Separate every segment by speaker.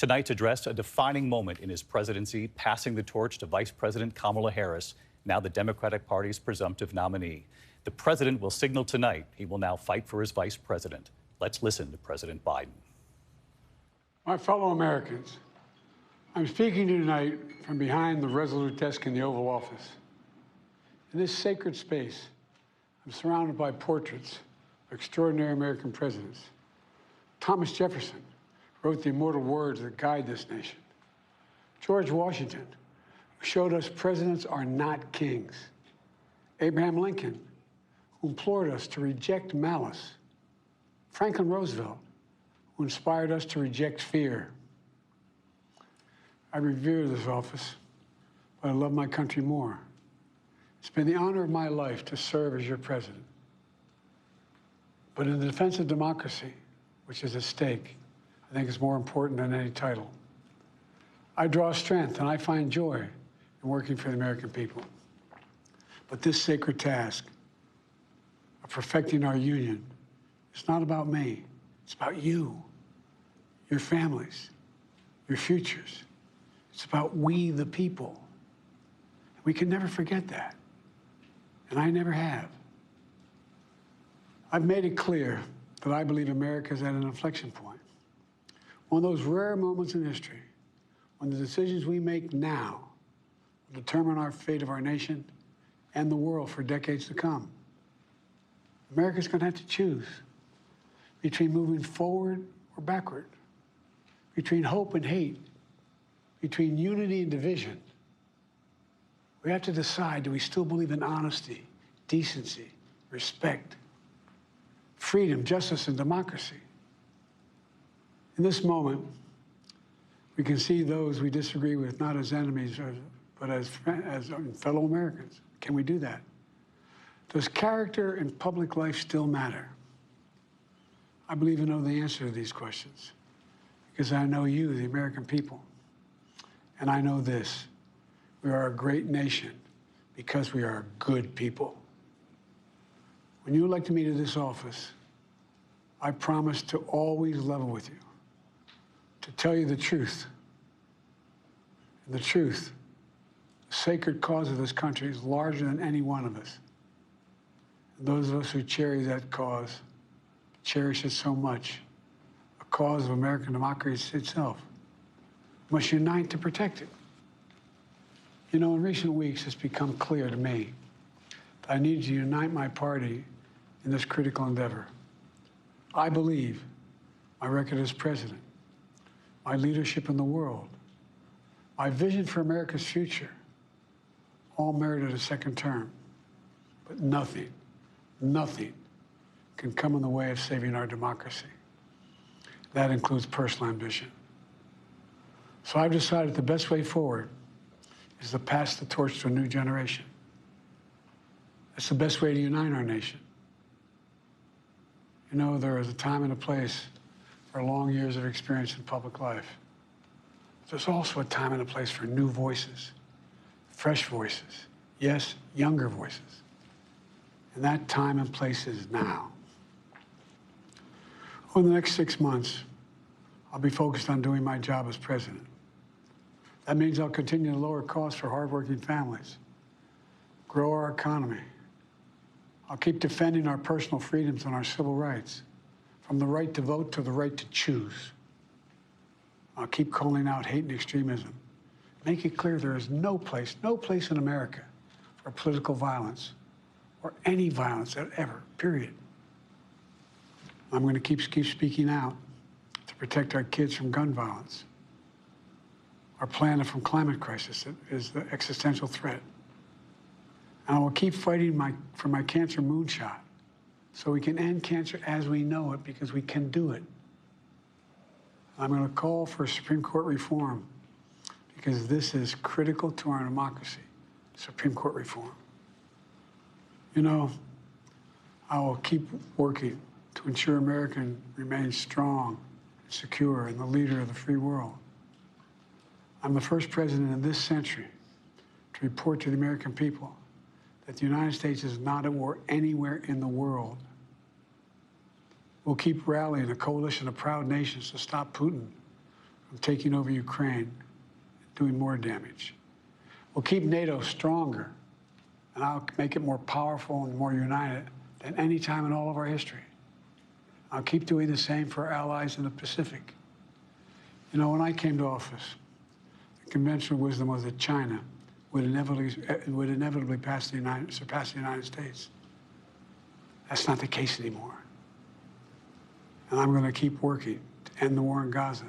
Speaker 1: Tonight's address, a defining moment in his presidency, passing the torch to Vice President Kamala Harris, now the Democratic Party's presumptive nominee. The president will signal tonight he will now fight for his vice president. Let's listen to President Biden.
Speaker 2: My fellow Americans, I'm speaking to you tonight from behind the resolute desk in the Oval Office. In this sacred space, I'm surrounded by portraits of extraordinary American presidents. Thomas Jefferson wrote the immortal words that guide this nation. George Washington, who showed us presidents are not kings. Abraham Lincoln, who implored us to reject malice. Franklin Roosevelt, who inspired us to reject fear. I revere this office, but I love my country more. It's been the honor of my life to serve as your president. But in the defense of democracy, which is at stake, I think it's more important than any title. I draw strength and I find joy in working for the American people. But this sacred task of perfecting our union is not about me. It's about you, your families, your futures. It's about we, the people. We can never forget that. And I never have. I've made it clear that I believe America is at an inflection point. One of those rare moments in history when the decisions we make now will determine our fate of our nation and the world for decades to come. America's going to have to choose between moving forward or backward, between hope and hate, between unity and division. We have to decide, do we still believe in honesty, decency, respect, freedom, justice, and democracy? In this moment, we can see those we disagree with not as enemies, but as fellow Americans. Can we do that? Does character in public life still matter? I believe I know the answer to these questions because I know you, the American people. And I know this, we are a great nation because we are good people. When you elected me to this office, I promised to always level with you, to tell you the truth. And the truth, the sacred cause of this country is larger than any one of us. And those of us who cherish that cause, cherish it so much, a cause of American democracy itself, must unite to protect it. You know, in recent weeks, it's become clear to me that I need to unite my party in this critical endeavor. I believe my record as president, my leadership in the world, my vision for America's future, all merited a second term. But nothing can come in the way of saving our democracy. That includes personal ambition. So I've decided the best way forward is to pass the torch to a new generation. That's the best way to unite our nation. You know, there is a time and a place for long years of experience in public life. There's also a time and a place for new voices, fresh voices, yes, younger voices. And that time and place is now. Over the next 6 months, I'll be focused on doing my job as president. That means I'll continue to lower costs for hardworking families, grow our economy. I'll keep defending our personal freedoms and our civil rights, from the right to vote to the right to choose. I'll keep calling out hate and extremism. Make it clear there is no place in America for political violence or any violence ever, period. I'm going to keep speaking out to protect our kids from gun violence. Our planet from climate crisis is the existential threat. And I will keep fighting for my cancer moonshot so we can end cancer as we know it, because we can do it. I'm going to call for Supreme Court reform because this is critical to our democracy, Supreme Court reform. You know, I will keep working to ensure America remains strong, secure, and the leader of the free world. I'm the first president in this century to report to the American people that the United States is not at war anywhere in the world. We'll keep rallying a coalition of proud nations to stop Putin of taking over Ukraine, doing more damage. We'll keep NATO stronger, and I'll make it more powerful and more united than any time in all of our history. I'll keep doing the same for our allies in the Pacific. You know, when I came to office, the conventional wisdom was that China would inevitably surpass the United States. That's not the case anymore. And I'm going to keep working to end the war in Gaza,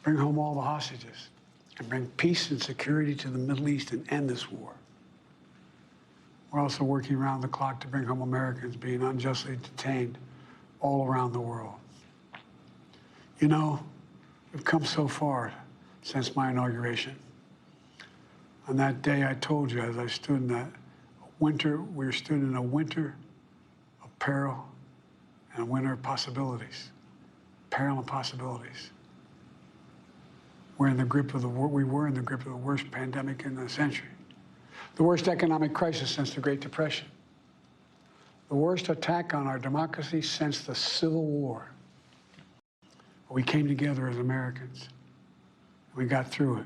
Speaker 2: bring home all the hostages, and bring peace and security to the Middle East and end this war. We're also working around the clock to bring home Americans being unjustly detained all around the world. You know, we've come so far since my inauguration. On that day, I told you, as I stood in that winter, we stood in a winter of peril and a winter of possibilities. Peril and possibilities. We were in the grip of the worst pandemic in the century, the worst economic crisis since the Great Depression, the worst attack on our democracy since the Civil War. We came together as Americans. We got through it.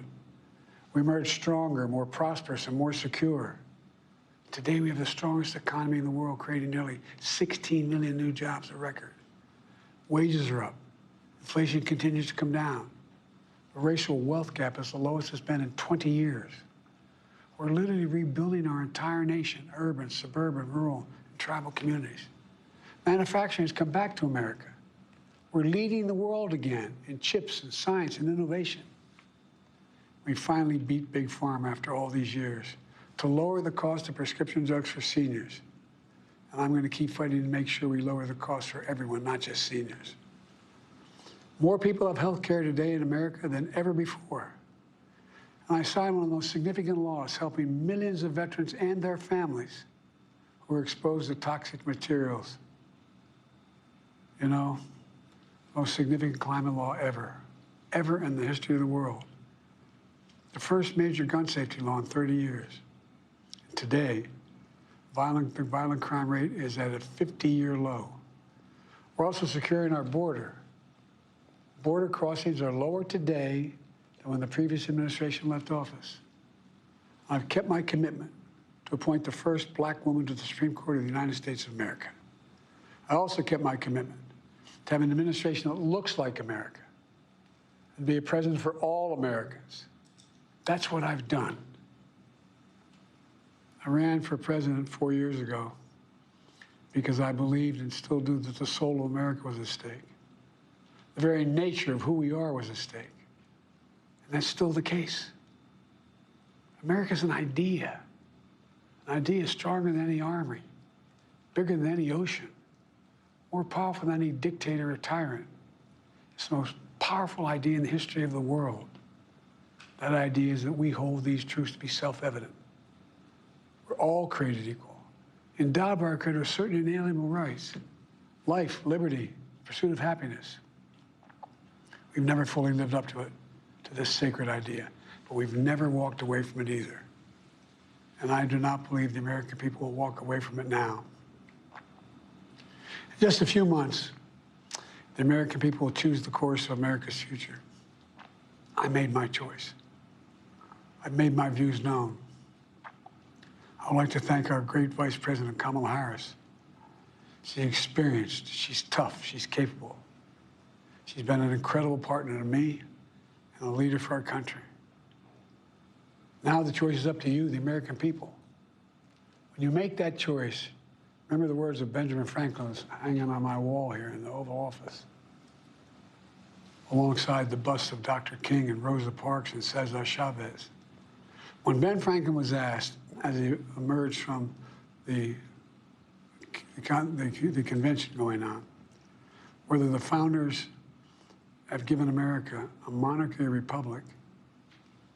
Speaker 2: We emerged stronger, more prosperous, and more secure. Today, we have the strongest economy in the world, creating nearly 16 million new jobs, a record. Wages are up. Inflation continues to come down. The racial wealth gap is the lowest it's been in 20 years. We're literally rebuilding our entire nation, urban, suburban, rural, and tribal communities. Manufacturing has come back to America. We're leading the world again in chips and science and innovation. We finally beat Big Pharma after all these years to lower the cost of prescription drugs for seniors. And I'm going to keep fighting to make sure we lower the cost for everyone, not just seniors. More people have health care today in America than ever before. And I signed one of the most significant laws helping millions of veterans and their families who are exposed to toxic materials. You know, most significant climate law ever in the history of the world. The first major gun safety law in 30 years. Today, the violent crime rate is at a 50-year low. We're also securing our border. Border crossings are lower today than when the previous administration left office. I've kept my commitment to appoint the first black woman to the Supreme Court of the United States of America. I also kept my commitment to have an administration that looks like America and be a president for all Americans. That's what I've done. I ran for president 4 years ago because I believed and still do that the soul of America was at stake. The very nature of who we are was at stake. And that's still the case. America's an idea. An idea stronger than any army, bigger than any ocean, more powerful than any dictator or tyrant. It's the most powerful idea in the history of the world. That idea is that we hold these truths to be self-evident. We're all created equal, endowed by our Creator with certain inalienable rights: life, liberty, pursuit of happiness. We've never fully lived up to it, to this sacred idea, but we've never walked away from it either. And I do not believe the American people will walk away from it now. In just a few months, the American people will choose the course of America's future. I made my choice. I've made my views known. I would like to thank our great Vice President, Kamala Harris. She's experienced, she's tough, she's capable. She's been an incredible partner to me and a leader for our country. Now the choice is up to you, the American people. When you make that choice, remember the words of Benjamin Franklin hanging on my wall here in the Oval Office, alongside the busts of Dr. King and Rosa Parks and Cesar Chavez. When Ben Franklin was asked, as he emerged from the convention going on, whether the founders have given America a monarchy or republic,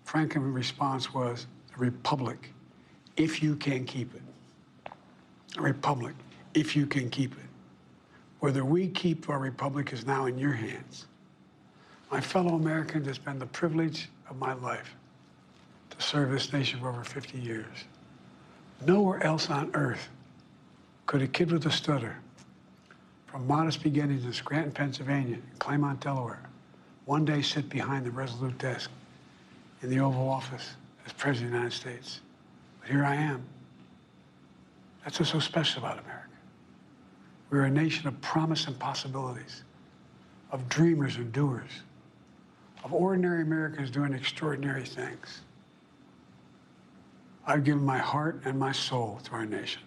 Speaker 2: Franklin's response was, a republic, if you can keep it. A republic, if you can keep it. Whether we keep our republic is now in your hands. My fellow Americans, it's been the privilege of my life to serve this nation for over 50 years. Nowhere else on earth could a kid with a stutter, from modest beginnings in Scranton, Pennsylvania, and Claymont, Delaware, one day sit behind the resolute desk in the Oval Office as President of the United States. But here I am. That's what's so special about America. We're a nation of promise and possibilities, of dreamers and doers, of ordinary Americans doing extraordinary things. I've given my heart and my soul to our nation,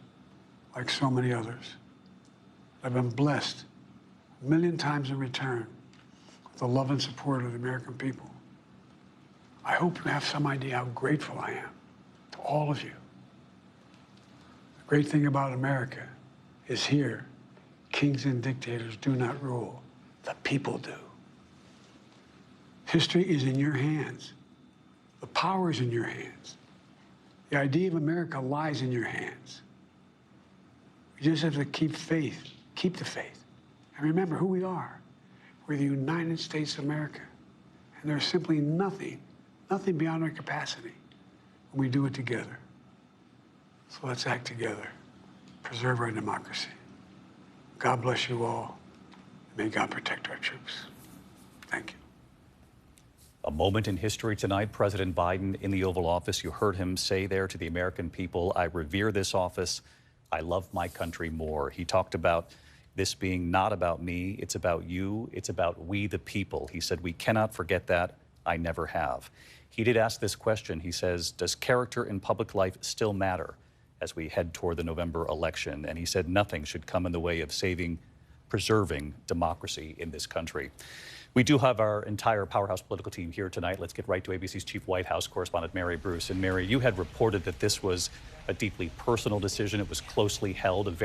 Speaker 2: like so many others. I've been blessed a million times in return with the love and support of the American people. I hope you have some idea how grateful I am to all of you. The great thing about America is here, kings and dictators do not rule, the people do. History is in your hands. The power is in your hands. The idea of America lies in your hands. We just have to keep faith, keep the faith, and remember who we are. We're the United States of America, and there's simply nothing beyond our capacity when we do it together. So let's act together, preserve our democracy. God bless you all, and may God protect our troops. Thank you.
Speaker 1: A moment in history tonight, President Biden in the Oval Office. You heard him say there to the American people, I revere this office. I love my country more. He talked about this being not about me, it's about you, it's about we the people. He said, we cannot forget that. I never have. He did ask this question. He says, does character in public life still matter as we head toward the November election? And he said nothing should come in the way of preserving democracy in this country. We do have our entire Powerhouse political team here tonight. Let's get right to ABC's chief White House correspondent, Mary Bruce. And Mary, you had reported that this was a deeply personal decision. It was closely held, a very